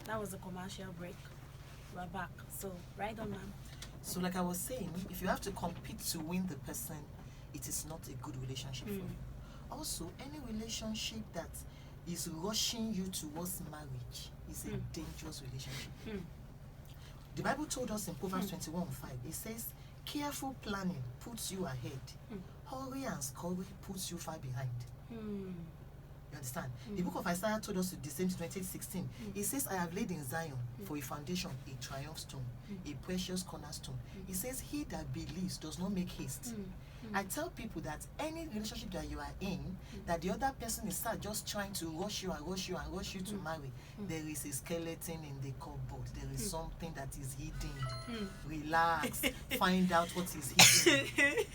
That was a commercial break. We're back. So, right on, ma'am. So like I was saying, if you have to compete to win the person, it is not a good relationship for you. Also, any relationship that is rushing you towards marriage is a dangerous relationship. The Bible told us in Proverbs 21:5, it says, careful planning puts you ahead. Hurry and scurry puts you far behind. You understand? The book of Isaiah told us the same thing, 28:16. It says, I have laid in Zion for a foundation, a triumph stone, a precious cornerstone. It says, he that believes does not make haste. I tell people that any relationship that you are in, that the other person is just trying to rush you and rush you and rush you to marry, there is a skeleton in the cupboard. There is something that is hidden. Relax. Find out what is hidden.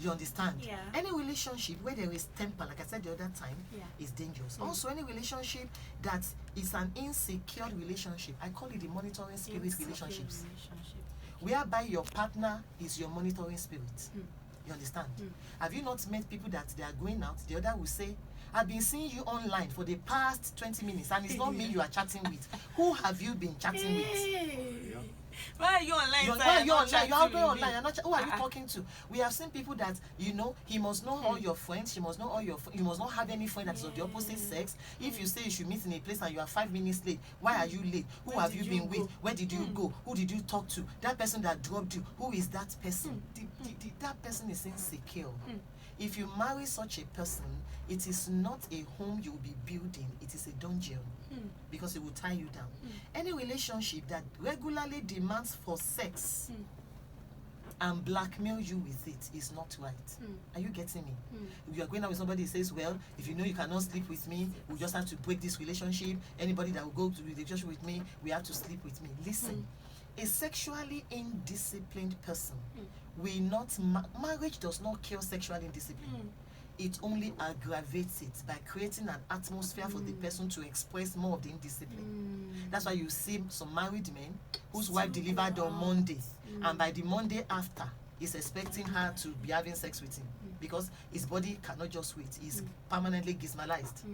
You understand? Yeah. Any relationship where there is temper, like I said the other time, is dangerous. Also, any relationship that is an insecure relationship, I call it the monitoring spirit relationships. Whereby your partner is your monitoring spirit. You understand? Have you not met people that they are going out? The other will say, I've been seeing you online for the past 20 minutes and it's not me you are chatting with. Who have you been chatting with? Why are you online? You're online. You're online. You're not. Who are you talking to? We have seen people that he must know all your friends. She must know all your. You must not have any friend that is of the opposite sex. If you say you should meet in a place and you are 5 minutes late, why are you late? Who have you been with? Where did you go? Who did you talk to? That person that dropped you. Who is that person? That person is insecure. If you marry such a person, it is not a home you will be building, it is a dungeon, because it will tie you down. Any relationship that regularly demands for sex and blackmail you with it is not right. Are you getting me? If you are going out with somebody who says, well, if you know you cannot sleep with me, we just have to break this relationship. Anybody that will go to the relationship with me, we have to sleep with me. Listen, a sexually indisciplined person will not, marriage does not kill sexual indiscipline. It only aggravates it by creating an atmosphere for the person to express more of the indiscipline. That's why you see some married men whose wife delivered on Monday, and by the Monday after, he's expecting her to be having sex with him because his body cannot just wait. He's permanently gizmalized.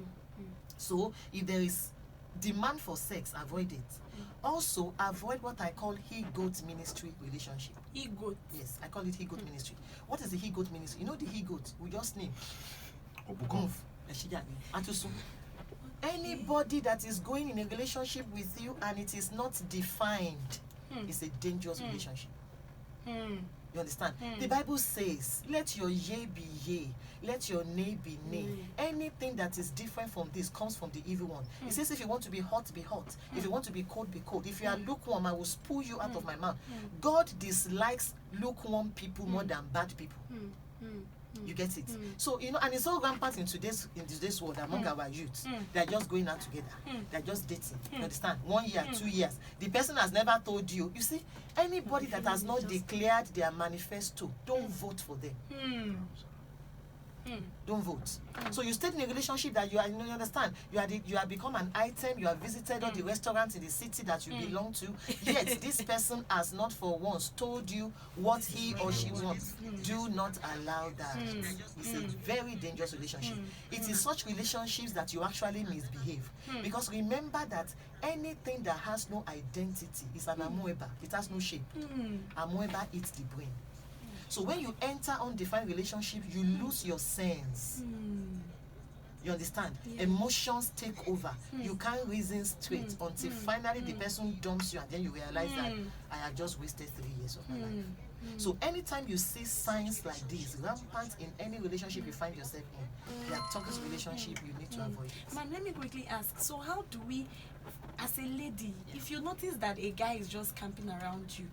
So if there is demand for sex, avoid it. Also, avoid what I call he-goat ministry relationship. He-goat? Yes, I call it he-goat ministry. What is the he-goat ministry? You know the he-goat, we just name. Move. Anybody that is going in a relationship with you and it is not defined is a dangerous relationship. You understand? The Bible says, let your yea be yea, let your nay be nay. Anything that is different from this comes from the evil one. It says, if you want to be hot, be hot. If you want to be cold, be cold. If you are lukewarm, I will spew you out of my mouth. God dislikes lukewarm people more than bad people. You get it? So, and it's all rampant in today's world among our youths. They're just going out together. They're just dating. You understand? 1 year, 2 years. The person has never told you. You see, anybody that has not declared their manifesto, don't vote for them. Don't vote. So you stayed in a relationship that you understand. You have become an item. You have visited all the restaurants in the city that you belong to. Yet this person has not for once told you what he or she wants. Do not allow that. It's a very dangerous relationship. It is such relationships that you actually misbehave. Because remember that anything that has no identity is an amoeba. It has no shape. Amoeba eats the brain. So when you enter undefined relationship, you lose your sense. You understand? Emotions take over. You can't reason straight until finally the person dumps you and then you realize that I have just wasted 3 years of my life. So anytime you see signs like this rampant in any relationship you find yourself in, they are toxic relationship, you need to avoid it. Ma'am, let me quickly ask, so how do we, as a lady, if you notice that a guy is just camping around you,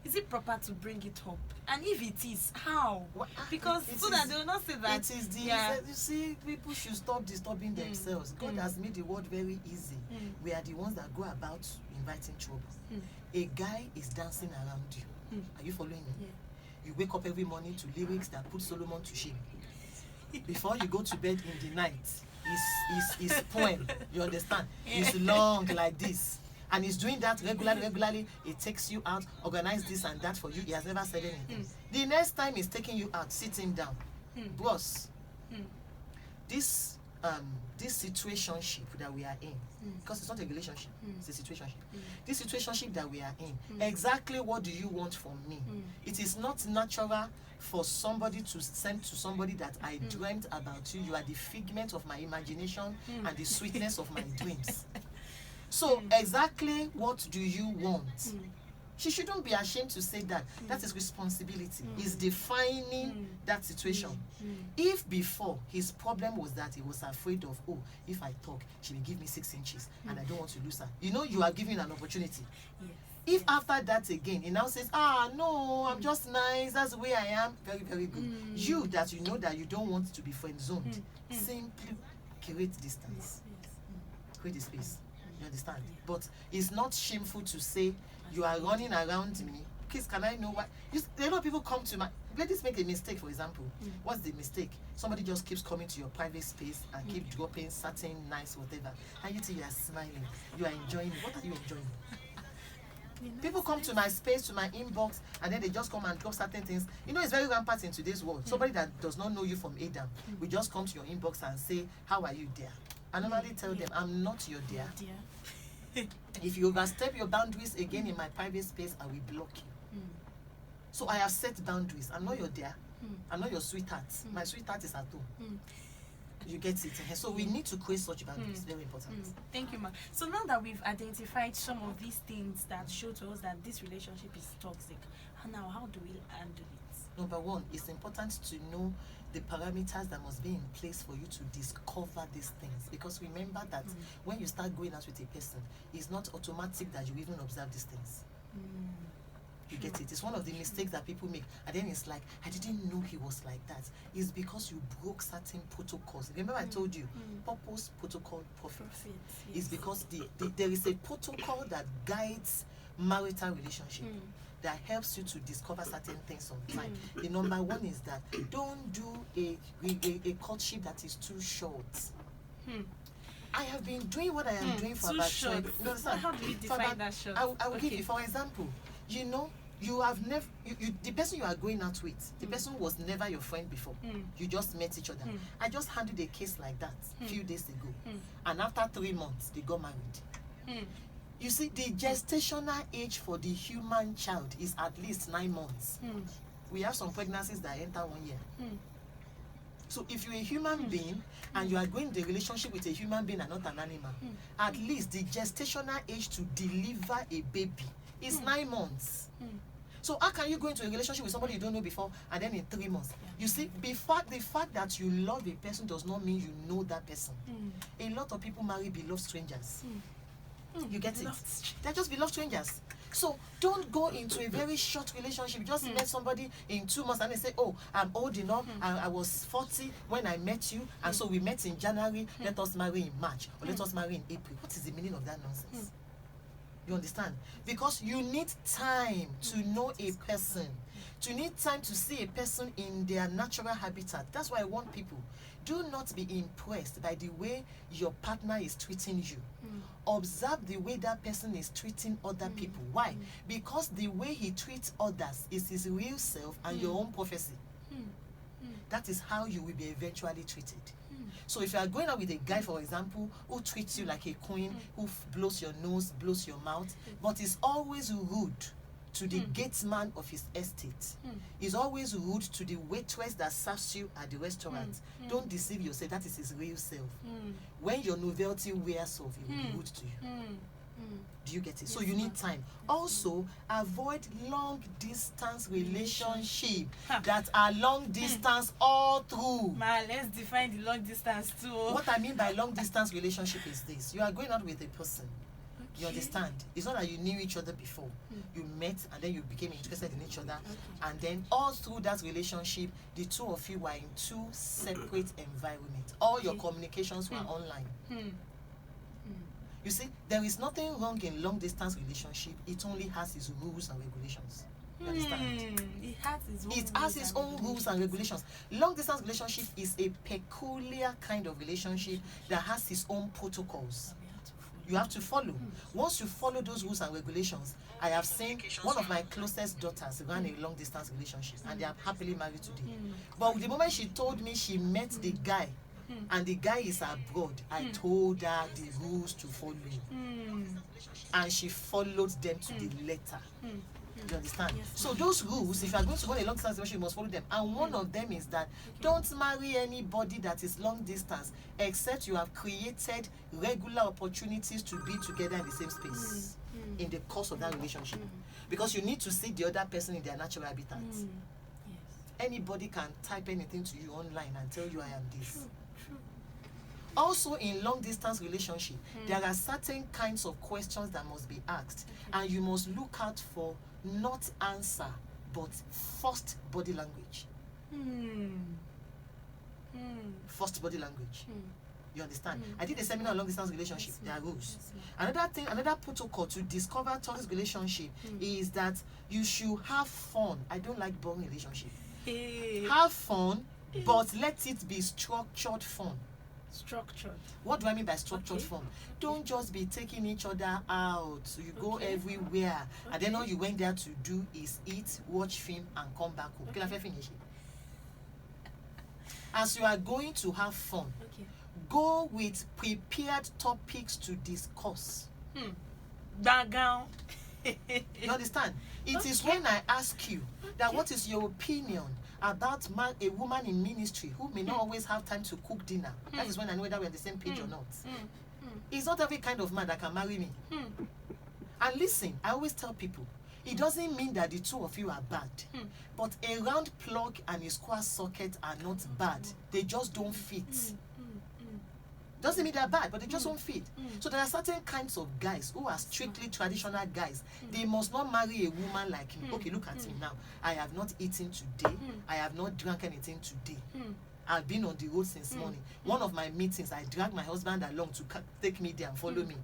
is it proper to bring it up? And if it is, how? Because so that they will not say that. It is you see, people should stop disturbing themselves. God has made the world very easy. We are the ones that go about inviting trouble. A guy is dancing around you. Are you following me? You wake up every morning to lyrics that put Solomon to shame. Before you go to bed in the night, his poem, you understand? It's long like this. And he's doing that regularly. He takes you out, organize this and that for you. He has never said anything. The next time he's taking you out, sit him down. Boss, this this situationship that we are in, because it's not a relationship, it's a situationship. This situationship that we are in, exactly what do you want from me? It is not natural for somebody to send to somebody that I dreamt about you. You are the figment of my imagination and the sweetness of my dreams. So exactly what do you want? She shouldn't be ashamed to say that. That is responsibility. Is defining that situation. If before his problem was that he was afraid of, oh, if I talk, she will give me 6 inches and I don't want to lose her. You know, you are giving an opportunity. Yes. If after that again, he now says, no, I'm just nice, that's the way I am, very, very good. You that you know that you don't want to be friend zoned, simply create distance. Create the space. You understand? But it's not shameful to say, you are running around me. Please, can I know why? A lot of people come to my... Ladies make a mistake, for example. What's the mistake? Somebody just keeps coming to your private space and keep dropping certain nice whatever. And you think you are smiling. You are enjoying it. What are you enjoying? People come to my space, to my inbox, and then they just come and drop certain things. You know, it's very rampant in today's world. Somebody that does not know you from Adam will just come to your inbox and say, how are you, dear? I normally tell them, I'm not your dear. If you overstep your boundaries again in my private space, I will block you. So I have set boundaries. I'm not your dear. I'm not your sweetheart. My sweetheart is at home. You get it? So we need to create such boundaries. Very important. Thank you, ma. So now that we've identified some of these things that show to us that this relationship is toxic, now how do we handle it? Number one, it's important to know the parameters that must be in place for you to discover these things. Because remember that when you start going out with a person, it's not automatic that you even observe these things. You get it? It's one of the mistakes that people make. And then it's like, I didn't know he was like that. It's because you broke certain protocols. Remember I told you, purpose, protocol, profit. It's because there is a protocol that guides marital relationship. That helps you to discover certain things on time. The number one is that don't do a courtship that is too short. I have been doing what I am doing for about 20 years. How do you define that short? I will give you, for example, you know, you have never, the person you are going out with, the person was never your friend before. You just met each other. I just handled a case like that a few days ago. And after 3 months, they got married. You see, the gestational age for the human child is at least 9 months. We have some pregnancies that enter 1 year. So if you're a human being and you are going to a relationship with a human being and not an animal, at least the gestational age to deliver a baby is 9 months. So how can you go into a relationship with somebody you don't know before and then in 3 months? You see, the fact that you love a person does not mean you know that person. A lot of people marry beloved strangers. You get it? They're just beloved strangers. So don't go into a very short relationship. Just met somebody in 2 months and they say, oh, I'm old enough. I was 40 when I met you. And so we met in January. Let us marry in March. Or let us marry in April. What is the meaning of that nonsense? You understand? Because you need time to know a person. You need time to see a person in their natural habitat. That's why I want people. Do not be impressed by the way your partner is treating you. Observe the way that person is treating other people. Why? Because the way he treats others is his real self and your own prophecy. That is how you will be eventually treated. So if you are going out with a guy, for example, who treats you like a queen, who blows your nose, blows your mouth, but is always rude to the gatesman of his estate, is always rude to the waitress that serves you at the restaurant, don't deceive yourself. That is his real self. When your novelty wears off, he will be rude to you. Do you get it? Yes, so you need time. Also, avoid long distance relationship that are long distance all through. Ma, let's define the long distance too. What I mean by long distance relationship is this: you are going out with a person. You understand? It's not that you knew each other before. You met and then you became interested in each other. And then all through that relationship, the two of you were in two separate environments. All your communications were online. You see, there is nothing wrong in long distance relationship. It only has its rules and regulations. You understand? It has its own rules and regulations. Long distance relationship is a peculiar kind of relationship that has its own protocols. You have to follow. Once you follow those rules and regulations, I have seen one of my closest daughters ran a long distance relationship and they are happily married today. But the moment she told me she met the guy and the guy is abroad, I told her the rules to follow, and she followed them to the letter. You understand? Yes, So those rules, if you are going to go a long distance relationship, you must follow them. And one of them is that don't marry anybody that is long distance except you have created regular opportunities to be together in the same space in the course of that relationship. Because you need to see the other person in their natural habitat. Yes. Anybody can type anything to you online and tell you I am this. True. Also, in long distance relationship, there are certain kinds of questions that must be asked, and you must look out for not answer but first body language. First body language. You understand? I did a seminar on long distance relationship. There are rules. Another protocol to discover toxic relationship is that you should have fun. I don't like boring relationship. Have fun, but let it be structured fun. Structured. What do I mean by structured fun? Don't just be taking each other out. So you go everywhere, and then all you went there to do is eat, watch film, and come back home. Finish. As you are going to have fun, go with prepared topics to discuss. Background. You understand? It is when I ask you that what is your opinion about a woman in ministry who may not always have time to cook dinner. That is when I know whether we're on the same page or not. It's not every kind of man that can marry me. And listen, I always tell people, it doesn't mean that the two of you are bad. But a round plug and a square socket are not bad. They just don't fit. Doesn't mean they're bad, but they just don't fit. So there are certain kinds of guys who are strictly traditional guys. They must not marry a woman like me. Okay, look at me now. I have not eaten today. I have not drunk anything today. I've been on the road since morning. One of my meetings, I dragged my husband along to take me there and follow me.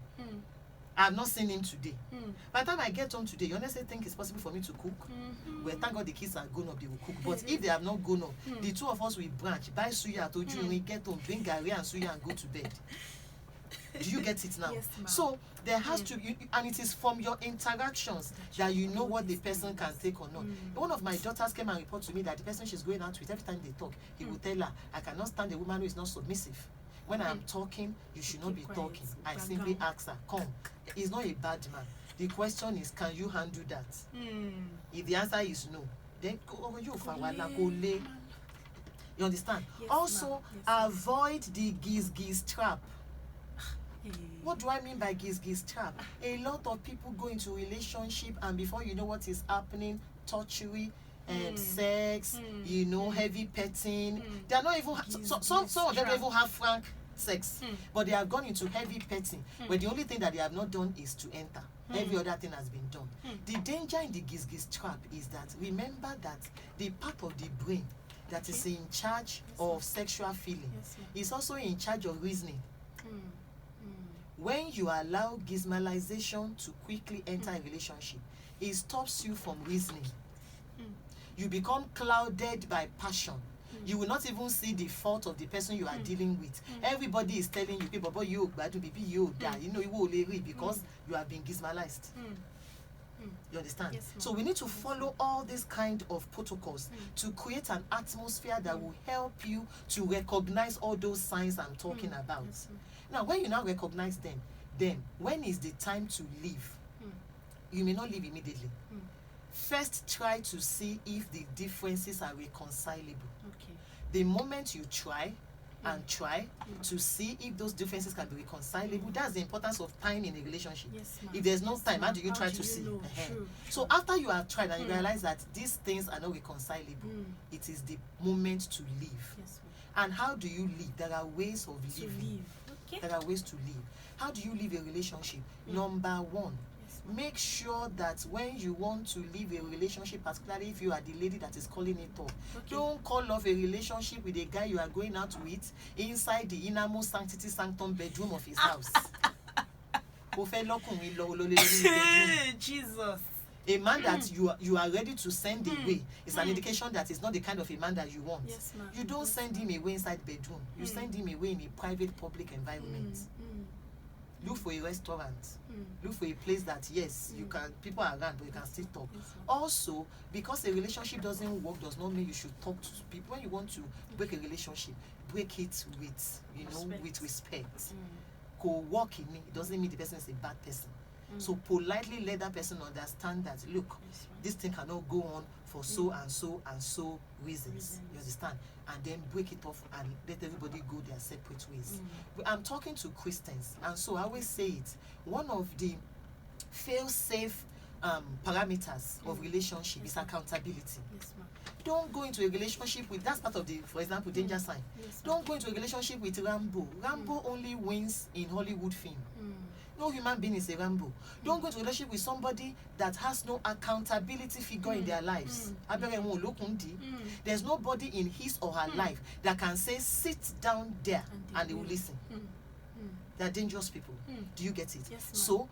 I have not seen him today. By the time I get home today, you honestly think it's possible for me to cook? Well, thank God the kids are grown up, they will cook. But if they have not grown up, the two of us will branch, buy suya, told you, we get home, bring gari and suya and go to bed. Do you get it now? Yes, ma'am. So there has to, and it is from your interactions that you know what the person can take or not. One of my daughters came and reported to me that the person she's going out with, every time they talk, he will tell her, I cannot stand a woman who is not submissive. When I'm talking, you should not be talking. I simply ask her, come. He's not a bad man. The question is, can you handle that? If the answer is no, then you understand? Yes, also, ma'am. avoid the giz trap. What do I mean by giz trap? A lot of people go into a relationship and before you know what is happening, torture, sex, heavy petting. They are not even some of them even have frank sex, but they have gone into heavy petting. But the only thing that they have not done is to enter. Every other thing has been done. The danger in the giz trap is that remember that the part of the brain that is in charge of sexual feeling is also in charge of reasoning. When you allow gizmalization to quickly enter a relationship, it stops you from reasoning. You become clouded by passion. You will not even see the fault of the person you are dealing with. Everybody is telling you, people, boy, you bad, baby, you die. You know you will only because you have been gizmalized. You understand? Yes, so we need to follow all these kind of protocols to create an atmosphere that will help you to recognize all those signs I'm talking about. Yes, now, when you now recognize them, then when is the time to leave? You may not leave immediately. First, try to see if the differences are reconcilable. Okay. The moment you try and try to see if those differences can be reconcilable, that's the importance of time in a relationship. Yes, ma'am. If there's no Yes, time, how ma'am. do you try to see? Know? True. So after you have tried and you realize that these things are not reconcilable, it is the moment to leave. Yes, ma'am. And how do you leave? There are ways of To living. leave. Okay. There are ways to live. How do you live a relationship? Number one, Yes, ma'am. make sure that when you want to leave a relationship, particularly if you are the lady that is calling it off, don't call off a relationship with a guy you are going out with inside the innermost sanctity sanctum bedroom of his house. Jesus. A man that you are ready to send away is an indication that it's not the kind of a man that you want. Yes, ma'am. You don't send him away inside bedroom. You send him away in a private, public environment. Look for a restaurant. Look for a place that, yes, you can, people are around, but you can still talk. Also, because a relationship doesn't work does not mean you should talk to people. When you want to break a relationship, break it with, with respect. Co-work in it doesn't mean the person is a bad person. So politely let that person understand that, look, this thing cannot go on for so and so and so reasons. You understand? And then break it off and let everybody go their separate ways. I'm talking to Christians, and so I always say it. One of the fail-safe parameters of relationship is accountability. Don't go into a relationship with, that's part of the, for example, danger sign. Don't go into a relationship with Rambo. Rambo only wins in Hollywood film. No human being is a Rambo. Don't go into a relationship with somebody that has no accountability figure in their lives. There's nobody in his or her life that can say, sit down there, and they will listen. They're dangerous people. Do you get it? Yes, so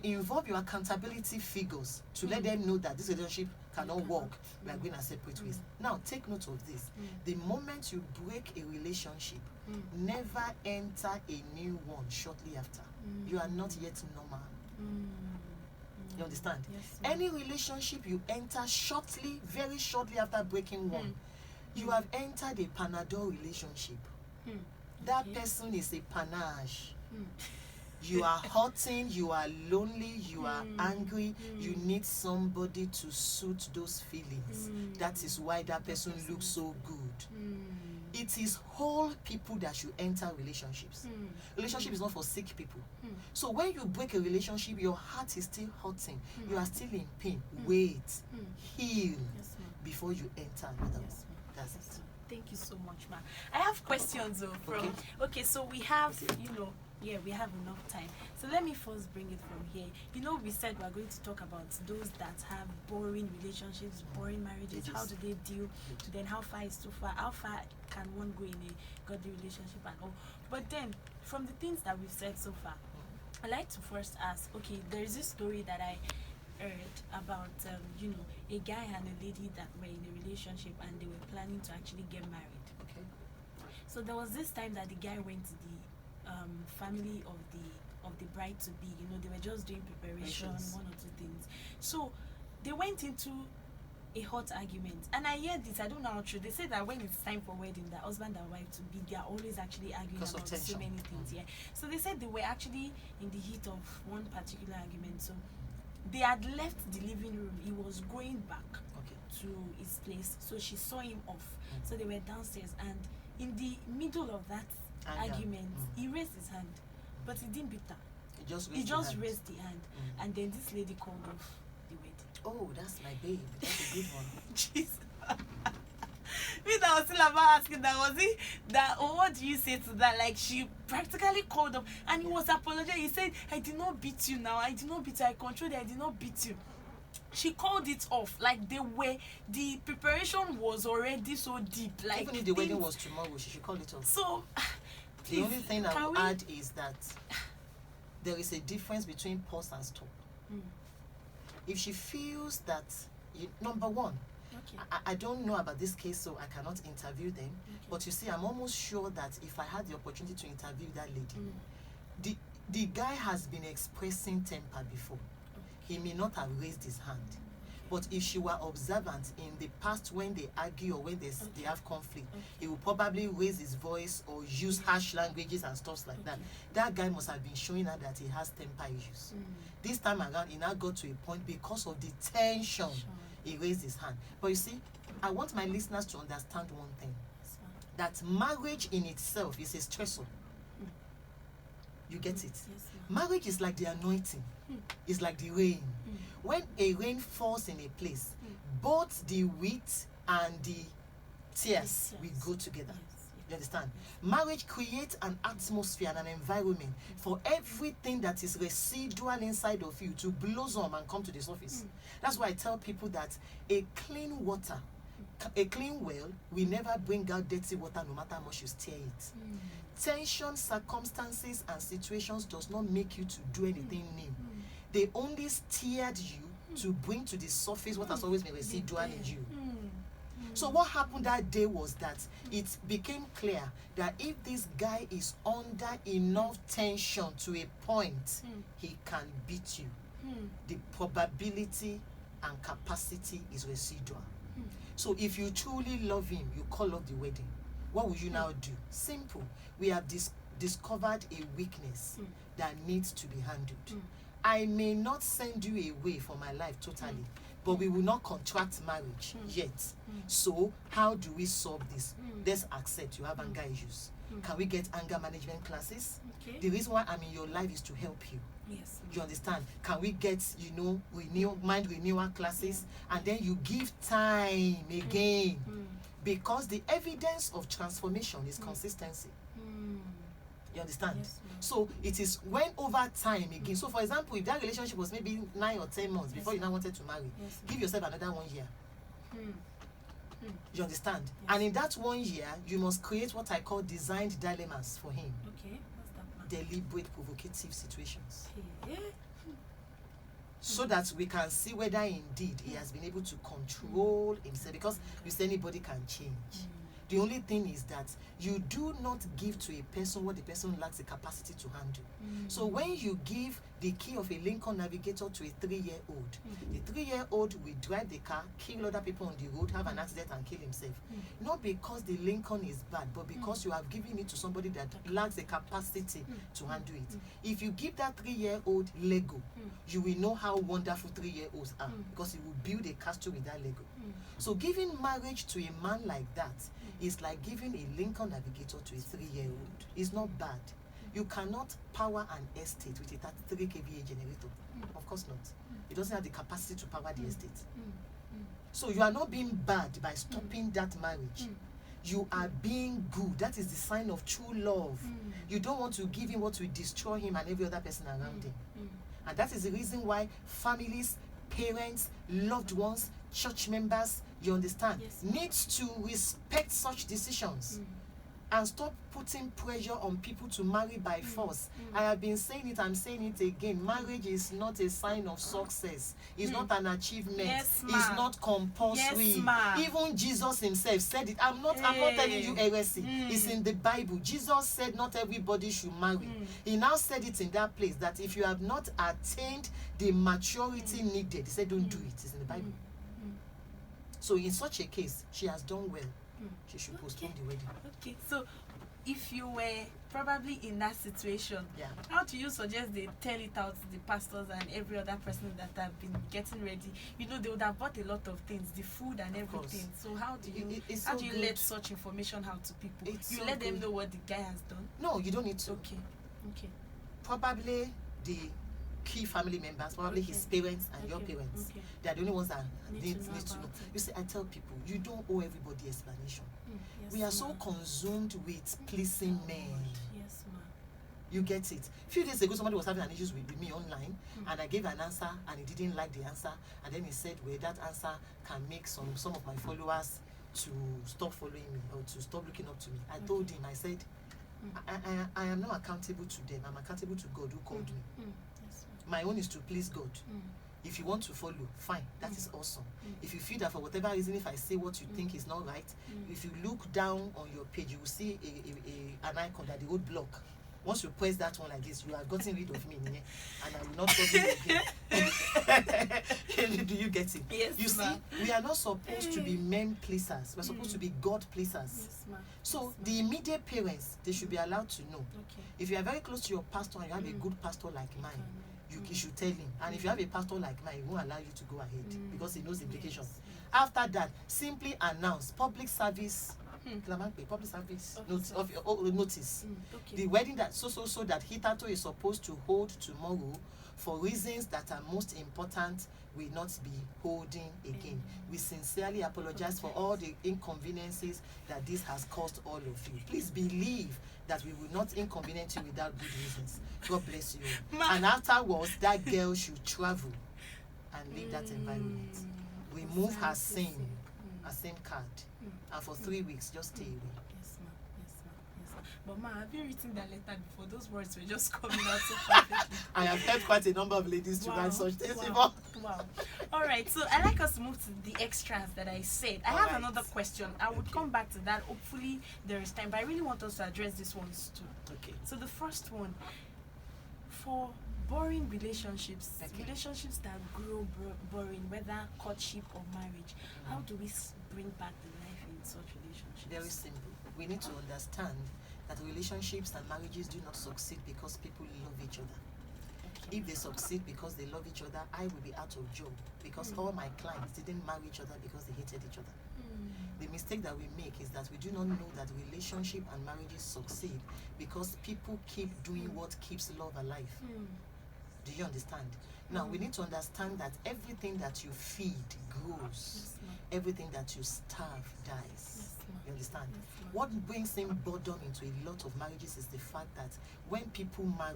involve your accountability figures to let them know that this relationship cannot work. We are going our separate ways. Now, take note of this. The moment you break a relationship, never enter a new one shortly after. You are not yet normal. You understand? Yes, any relationship you enter shortly, very shortly after breaking one, you have entered a Panadol relationship. That person is a panache. You are hurting, you are lonely, you are angry, you need somebody to soothe those feelings. That is why that person looks so good. It is whole people that should enter relationships. Relationship is not for sick people. So when you break a relationship, your heart is still hurting. You are still in pain. Wait. Heal before you enter another one. That's it. Thank you so much, ma. I have questions though from okay, so we have, we have enough time. So let me first bring it from here. We said we're going to talk about those that have boring relationships, boring marriages. How do they deal? Then how far is too far? How far can one go in a godly relationship and all? But then, from the things that we've said so far, I'd like to first ask, okay, there is this story that I heard about, a guy and a lady that were in a relationship and they were planning to actually get married. Okay. So there was this time that the guy went to the family of the bride to be. They were just doing preparation, one or two things. So they went into a hot argument, and I hear this. I don't know how true. They say that when it's time for wedding, the husband and wife to be, they are always actually arguing about so many things. Yeah. So they said they were actually in the heat of one particular argument. So they had left the living room. He was going back to his place. So she saw him off. So they were downstairs, and in the middle of that argument, he raised his hand, but he didn't beat her. He just raised the hand, and then this lady called off the wedding. Oh, that's my babe. That's a good one. Jesus. Me, that was still about asking that, was it that, or what do you say to that? Like, she practically called up, and he was apologizing. He said, I did not beat you now. I did not beat you. I controlled it. I did not beat you. She called it off. Like, the preparation was already so deep. Like, even if the wedding was tomorrow, she should call it off. So, the only thing I would add is that there is a difference between pause and stop. If she feels that, number one, I don't know about this case, so I cannot interview them. But you see, I'm almost sure that if I had the opportunity to interview that lady, the guy has been expressing temper before. He may not have raised his hand. But if she were observant in the past when they argue or when they have conflict, he will probably raise his voice or use harsh languages and stuff like that. That guy must have been showing her that he has temper issues. This time around, he now got to a point because of the tension, he raised his hand. But you see, I want my listeners to understand one thing. That marriage in itself is a stressor. You get it? Marriage is like the anointing. It's like the rain. When a rain falls in a place, both the wheat and the tears will go together. You understand? Marriage creates an atmosphere and an environment for everything that is residual inside of you to blossom and come to the surface. That's why I tell people that a clean water, a clean well will never bring out dirty water no matter how much you stir it. Tension, circumstances, and situations does not make you to do anything new. They only steered you to bring to the surface what has always been residual in you. So what happened that day was that it became clear that if this guy is under enough tension to a point, he can beat you. The probability and capacity is residual. So if you truly love him, you call off the wedding. What will you now do? Simple. We have discovered a weakness that needs to be handled. I may not send you away from my life totally, but we will not contract marriage yet. So how do we solve this? Let's accept you have anger issues. Can we get anger management classes? Okay. The reason why I'm in your life is to help you. Yes. You understand? Can we get, mind renewal classes? And then you give time again. Because the evidence of transformation is consistency. You understand? Yes, so it is when over time again. So for example, if that relationship was maybe 9 or 10 months before you now wanted to marry, give yourself another 1 year. You understand? Yes. And in that 1 year, you must create what I call designed dilemmas for him. Okay. What's that plan? Deliberate provocative situations. Okay. So that we can see whether indeed he has been able to control himself. Because you say anybody can change. The only thing is that you do not give to a person what the person lacks the capacity to handle. So when you give the key of a Lincoln Navigator to a 3-year-old, the 3-year-old will drive the car, kill other people on the road, have an accident and kill himself. Not because the Lincoln is bad, but because you have given it to somebody that lacks the capacity to handle it. If you give that 3-year-old Lego, you will know how wonderful 3-year-olds are, because you will build a castle with that Lego. So giving marriage to a man like that is like giving a Lincoln Navigator to a 3-year-old. It's not bad. You cannot power an estate with a 33 kVA generator. Of course not. It doesn't have the capacity to power the estate. So you are not being bad by stopping that marriage. You are being good. That is the sign of true love. You don't want to give him what will destroy him and every other person around him. And that is the reason why families, parents, loved ones, church members, you understand, needs to respect such decisions and stop putting pressure on people to marry by force. I have been saying it, I'm saying it again. Marriage is not a sign of success. It's not an achievement. Yes, it's not compulsory. Yes, even Jesus himself said it. I'm not telling you heresy. It's in the Bible. Jesus said not everybody should marry. He now said it in that place that if you have not attained the maturity needed, he said don't do it. It's in the Bible. So in such a case, she has done well. She should postpone the wedding. Okay, so if you were probably in that situation, how do you suggest they tell it out to the pastors and every other person that have been getting ready? You know, they would have bought a lot of things, the food and everything. So how do you let such information out to people? You let them know what the guy has done? No, you don't need to. Okay. Probably the key family members, probably his parents and your parents. They are the only ones that need to know. You see, I tell people, you don't owe everybody explanation. We are so consumed with pleasing men. Yes, ma'am. You get it. A few days ago, somebody was having an issue with me online, and I gave an answer, and he didn't like the answer, and then he said, well, that answer can make some of my followers to stop following me or to stop looking up to me. I told him, I said, I am not accountable to them. I'm accountable to God who called me. My own is to please God. If you want to follow, fine, that is awesome. If you feel that for whatever reason, if I say what you think is not right, if you look down on your page, you will see an icon that the road block. Once you press that one like this, you are gotten rid of me, and I will not trouble you again. Do you get it? Yes, you see, we are not supposed to be men pleasers. We're supposed to be God pleasers. Yes, so the immediate parents, they should be allowed to know. If you are very close to your pastor and you have a good pastor like mine, you should tell him. And if you have a pastor like mine, he won't allow you to go ahead because he knows the implications. After that, simply announce public service. Public service notice. The wedding that so that Hitato is supposed to hold tomorrow, for reasons that are most important, will not be holding again. We sincerely apologize for all the inconveniences that this has caused all of you. Please believe that we will not inconvenience you without good reasons. God bless you. And afterwards, that girl should travel and leave that environment. Remove her SIM card, and for 3 weeks, just stay away. Yes, ma'am. But ma, have you written that letter before? Those words were just coming out so perfectly. I have helped quite a number of ladies to write such things before. Wow. All right. So I like us to move to the extras that I said. I have another question. I would come back to that. Hopefully there is time, but I really want us to address these ones too. Okay. So the first one, for boring relationships, relationships that grow boring, whether courtship or marriage, how do we bring back the life in such relationships? Very simple. We need to understand that relationships and marriages do not succeed because people love each other. If they succeed because they love each other, I will be out of job, because all my clients didn't marry each other because they hated each other. The mistake that we make is that we do not know that relationship and marriages succeed because people keep doing what keeps love alive. Do you understand? Now, we need to understand that everything that you feed grows. Everything that you starve dies. You understand? What brings in boredom into a lot of marriages is the fact that when people marry,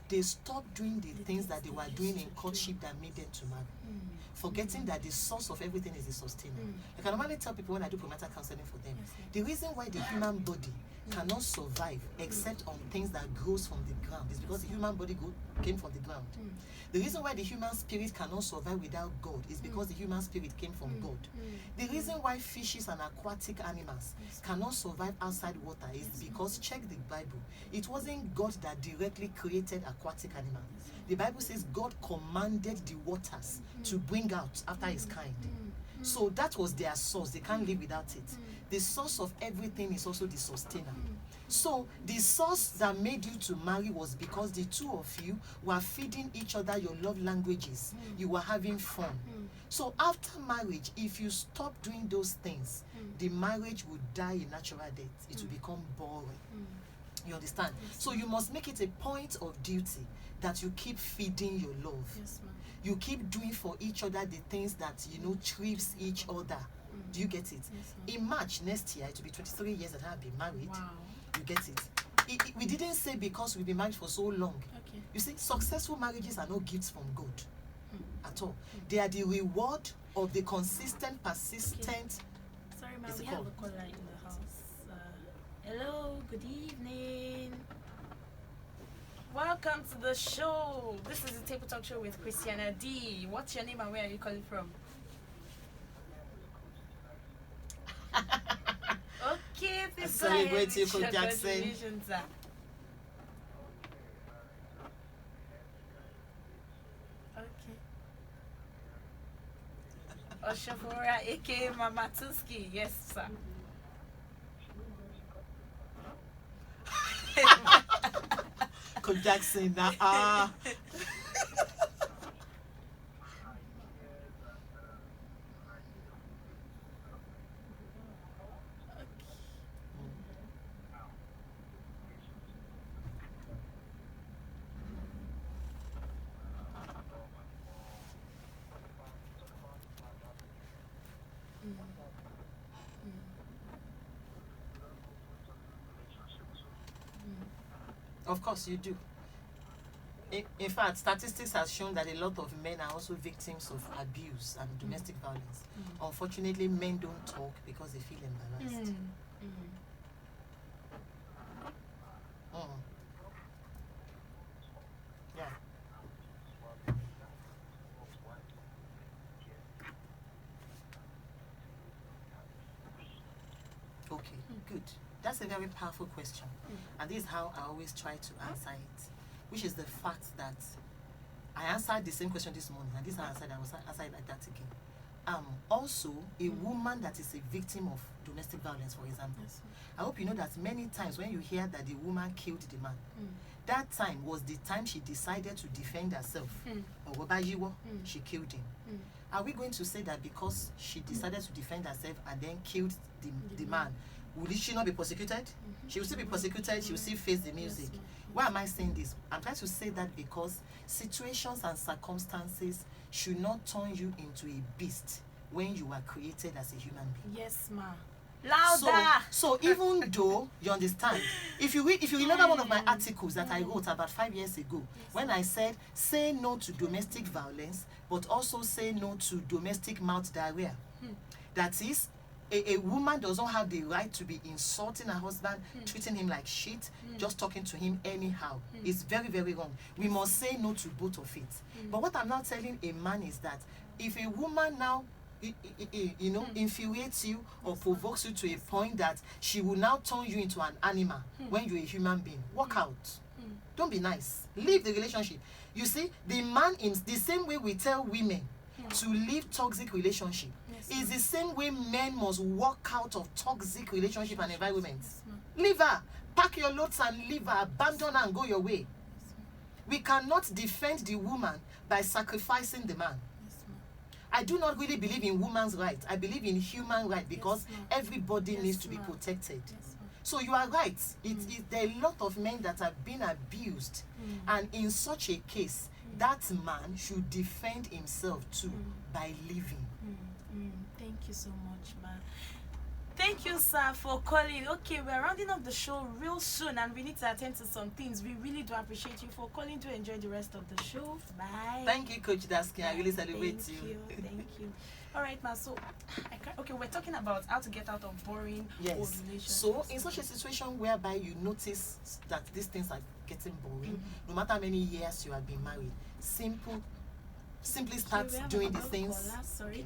they stop doing the things that they were doing in courtship that made them to marry, forgetting that the source of everything is the sustainer. I can normally tell people when I do premarital counseling for them, the reason why the human body cannot survive except on things that grows from the ground is because the human body came from the ground. The reason why the human spirit cannot survive without God is because the human spirit came from God. The reason why fishes and aquatic animals cannot survive outside water is because, check the Bible, it wasn't God that directly created aquatic animals. The Bible says God commanded the waters to bring out after his kind. So that was their source. They can't live without it. The source of everything is also the sustainer. So the source that made you to marry was because the two of you were feeding each other your love languages. You were having fun. So after marriage, if you stop doing those things, the marriage would die a natural death. It will become boring. You understand? So you must make it a point of duty that you keep feeding your love. You keep doing for each other the things that, thrives each other. Do you get it? In March next year, it will be 23 years that I have been married. Wow. You get it? We didn't say because we've been married for so long. You see, successful marriages are not gifts from God at all. They are the reward of the consistent, persistent. Sorry, ma'am, we have a caller in the house. Hello, good evening. Welcome to the show. This is the Table Talk Show with Christiana D. What's your name and where are you calling from? Okay, please celebrate you, Coach Jackson. Congratulations, sir. Okay. Oshafora, aka Mama Tuski. Yes, sir. Coach Jackson, Of course you do. In fact, statistics have shown that a lot of men are also victims of abuse and domestic violence. Unfortunately, men don't talk because they feel embarrassed. Yeah. Okay, good. That's a very powerful question. And this is how I always try to answer it, which is the fact that I answered the same question this morning, and this I answered, I was answering like that again. Also, a woman that is a victim of domestic violence, for example, I hope you know that many times when you hear that the woman killed the man, that time was the time she decided to defend herself. She killed him. Are we going to say that because she decided to defend herself and then killed the man, would she not be prosecuted? She will still be prosecuted. She will still face the music. Why am I saying this? I'm trying to say that because situations and circumstances should not turn you into a beast when you are created as a human being. Yes, ma. Louder. So even though you understand, if you remember one of my articles that I wrote about 5 years ago, when I said say no to domestic violence, but also say no to domestic mouth diarrhea. That is, A woman does not have the right to be insulting her husband, treating him like shit, just talking to him anyhow. It's very, very wrong. We must say no to both of it. But what I'm now telling a man is that if a woman now, infuriates you or provokes you to a point that she will now turn you into an animal when you're a human being, walk out. Don't be nice. Leave the relationship. You see, the man, in the same way we tell women to leave toxic relationship, is the same way men must walk out of toxic relationship and environment. Leave her. Pack your loads and leave her. Abandon her and go your way. We cannot defend the woman by sacrificing the man. I do not really believe in woman's rights. I believe in human rights because everybody needs to be protected. So you are right. There are a lot of men that have been abused. And in such a case, that man should defend himself too by leaving. Thank you so much, man. Thank you, sir, for calling. Okay, we're rounding up the show real soon and we need to attend to some things. We really do appreciate you for calling. To enjoy the rest of the show. Bye. Thank you, Coach Daskin. I really celebrate you. Thank you. All right, ma. So, okay, we're talking about how to get out of boring old relationships. So, in such a situation whereby you notice that these things are getting boring, no matter how many years you have been married, simply start doing the things. Sorry.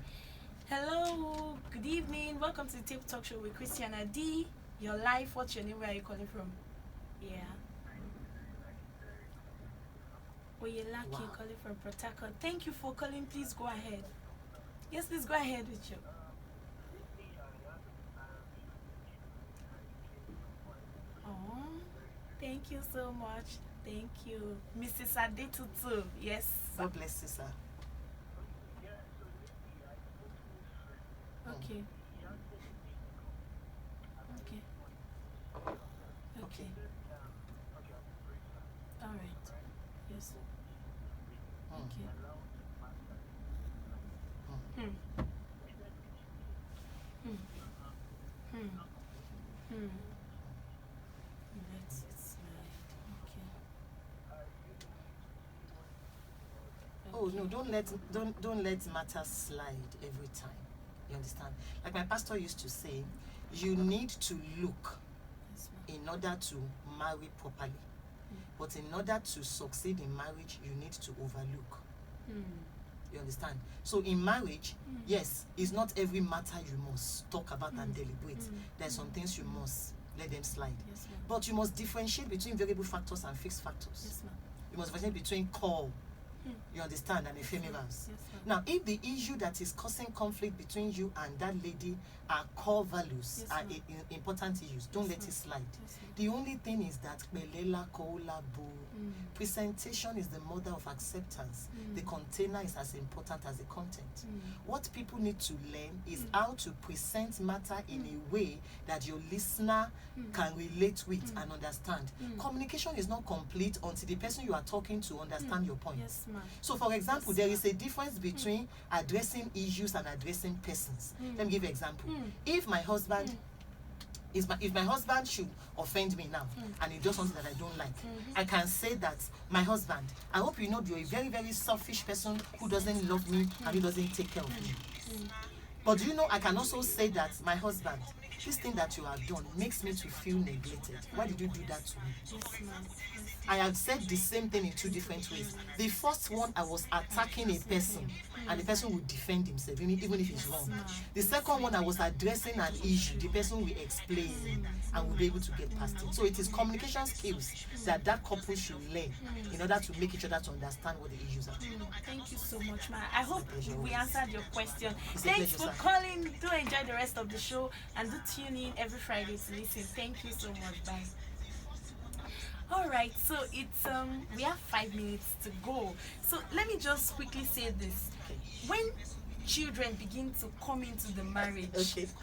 Hello, good evening. Welcome to the Tape Talk Show with Christiana D. Your life. What's your name? Where are you calling from? Yeah. Oyelaki, calling from Port Harcourt. Thank you for calling. Please go ahead. Yes, please go ahead with you. Oh, thank you so much. Thank you. Mrs. Adetutu. Yes. God bless you, sir. Okay. All right. Yes. Okay. Let's slide. Okay. Oh no! Don't let matters slide every time. You understand? Like my pastor used to say, you need to look in order to marry properly. But in order to succeed in marriage, you need to overlook. You understand? So in marriage, yes, it's not every matter you must talk about and deliberate. There's some things you must let them slide. Yes, but you must differentiate between variable factors and fixed factors. Yes, you must differentiate between core, you understand, and ephemerals. Yes, now, if the issue that is causing conflict between you and that lady are core values, are important issues, don't let it slide. Yes, the only thing is that presentation is the mother of acceptance. The container is as important as the content. What people need to learn is how to present matter in a way that your listener can relate with and understand. Communication is not complete until the person you are talking to understand your point. Yes, so, for example, there is a difference between addressing issues and addressing persons. Let me give you an example. If my husband if my husband should offend me now and he does something that I don't like, I can say that, my husband, I hope you know you're a very, very selfish person who doesn't love me and who doesn't take care of me. But do you know, I can also say that, my husband, this thing that you have done makes me to feel neglected. Why did you do that to me? I have said the same thing in two different ways. The first one, I was attacking a person, and the person would defend himself, even if he's wrong. The second one, I was addressing an issue. The person will explain and will be able to get past it. So it is communication skills that couple should learn in order to make each other to understand what the issues are. Thank you so much, ma. I hope we answered your question. Thanks for calling. Do enjoy the rest of the show and do tune in every Friday to listen. Thank you so much. Bye. All right, so it's we have 5 minutes to go. So let me just quickly say this: when children begin to come into the marriage,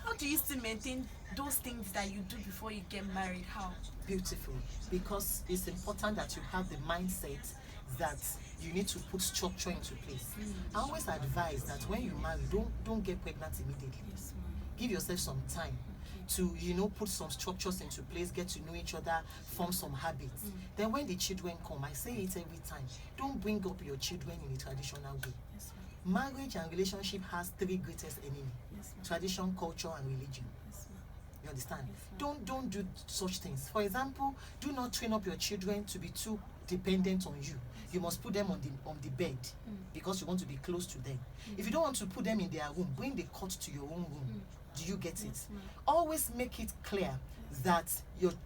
how do you still maintain those things that you do before you get married? How? Beautiful, because it's important that you have the mindset that you need to put structure into place. I always advise that when you marry, don't get pregnant immediately. Yes, give yourself some time to put some structures into place, get to know each other, form some habits. Then when the children come, I say it every time, don't bring up your children in a traditional way. Marriage and relationship has 3 greatest enemies: Yes, ma'am. tradition, culture, and religion. Yes, ma'am. You understand? Yes, ma'am. Don't do such things. For example, do not train up your children to be too dependent on you. You must put them on the bed because you want to be close to them. If you don't want to put them in their room, bring the cot to your own room. Do you get Yes, it? ma'am. Always make it clear that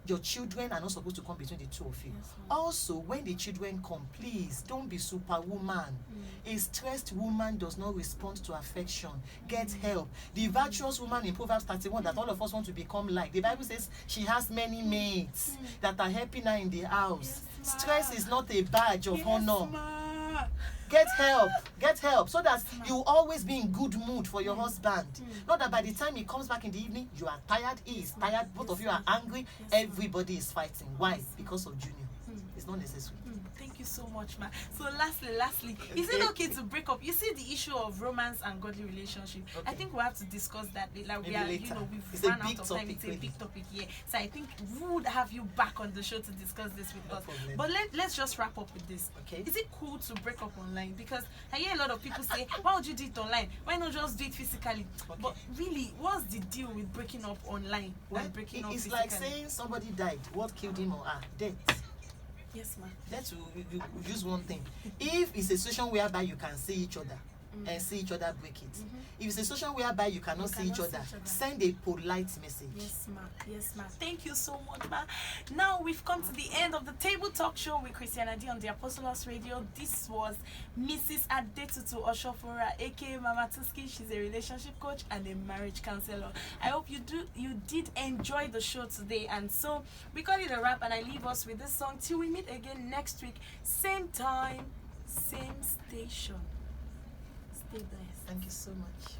your children are not supposed to come between the two of you. Yes, ma'am. Also, when the children come, please don't be superwoman. A stressed woman does not respond to affection. Get help. The virtuous woman in Proverbs 31 that all of us want to become like, the Bible says she has many mates that are helping her in the house. Yes, ma'am. Stress is not a badge of Yes, honor. ma'am. Get help so that you always be in good mood for your husband. Not that by the time he comes back in the evening, you are tired, he is tired, both of you are angry, everybody is fighting. Why? Because of Junior. It's not necessary. Thank you so much, ma. So lastly, is it okay to break up? You see the issue of romance and godly relationship. I think we have to discuss that. Like we Maybe are, later. we've It's a run out big of time. topic, It's a really. big topic here. So I think we would have you back on the show to discuss this with No us. problem. But let's just wrap up with this. Okay. Is it cool to break up online? Because I hear a lot of people say, why would you do it online? Why not just do it physically? Okay. But really, what's the deal with breaking up online Well, and breaking up it's physically? like saying somebody died. What killed him or her? Death. Yes, ma'am. Let's use one thing. If it's a situation whereby you can see each other and see each other break it. If it's a situation whereby you cannot see each other, send a polite message. Yes, ma'am. Yes, ma'am. Thank you so much, ma'am. Now we've come to the end of the Table Talk Show with Christiana D on the Apostolos Radio. This was Mrs. Adetutu Oshofora, aka Mama Tuski. She's a relationship coach and a marriage counselor. I hope you did enjoy the show today. And so we call it a wrap, and I leave us with this song till we meet again next week. Same time, same station. Stay blessed. Thank you so much.